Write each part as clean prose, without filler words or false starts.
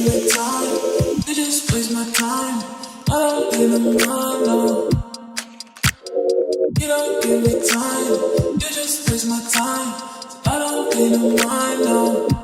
me time, you just waste my time. I don't even know. You don't give me time, you just waste my time. I don't even know.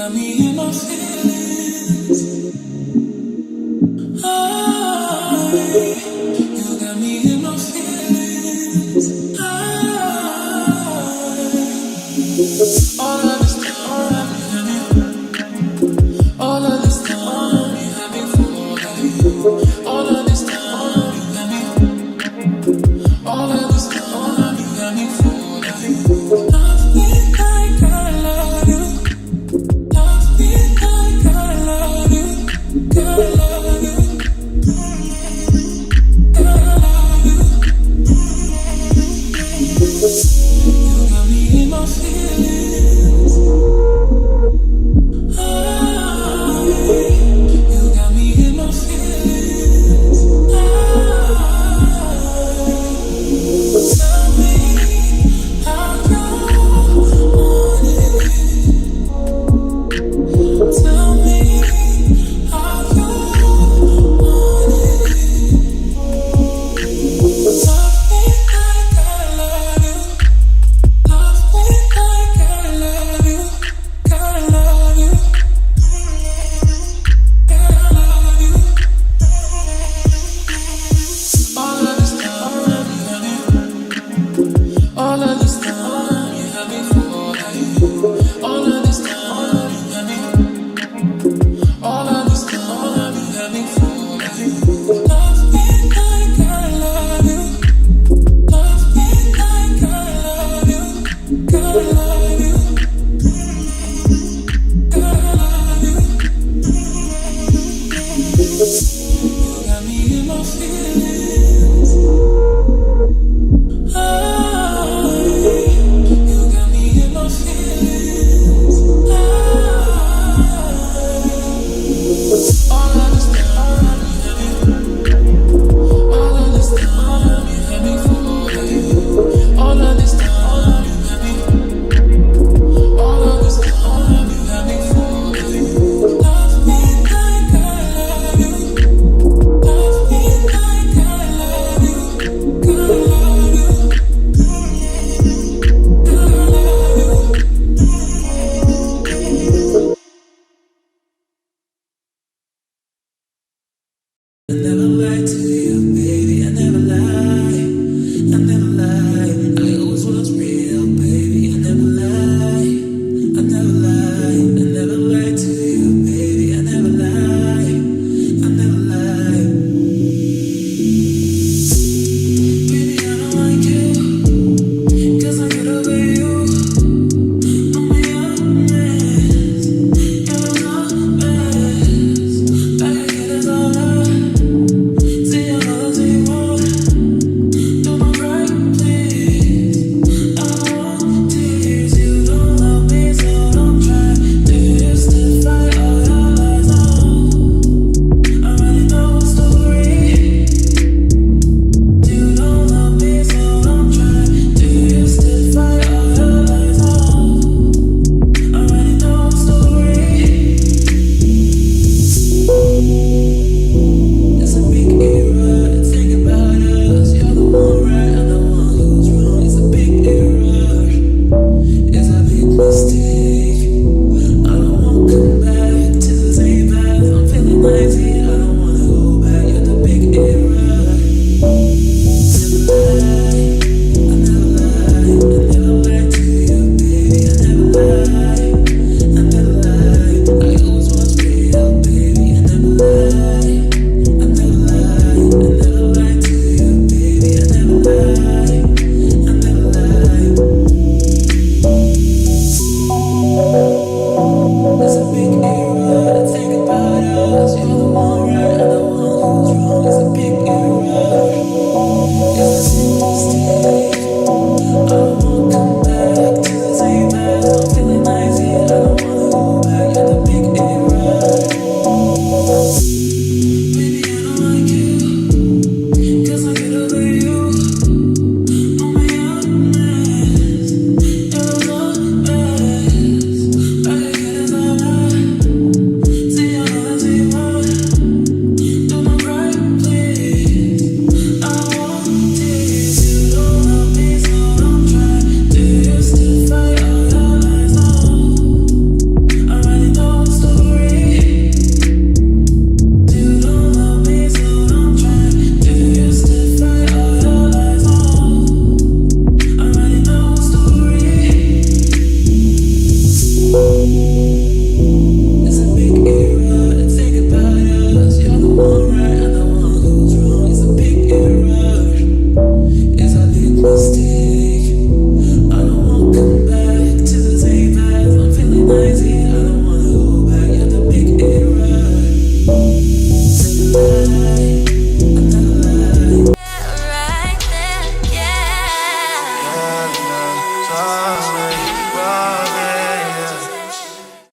got me in my feelings. You got me in my feelings. All of this time, you got me. All of this time, you had me falling. All of this time, you got me. All of this time, you got me falling. Love me like I love you. Love me like I love you. Girl, I love you. Girl, I love you. You got me in my feelings. You got me in my feelings. Tell me how you want it. Tell me how you want it. Love me like I love you. Love me like I love you. God, I love you. God, I love you. All of this time, you got me. All of this time, you had me falling. All of this time, you got me. All of this time, you had me falling. Love me like I love you. Love me like I love you. God, I love you. God, I love you. You got me in my feelings. You got me in my feelings. All of this time, you had me. All of this time, you had me falling. All of this time, you had me. All of this time, you had me falling. Love me like I love you. Love me like I love you. God, I love you. God, I love you.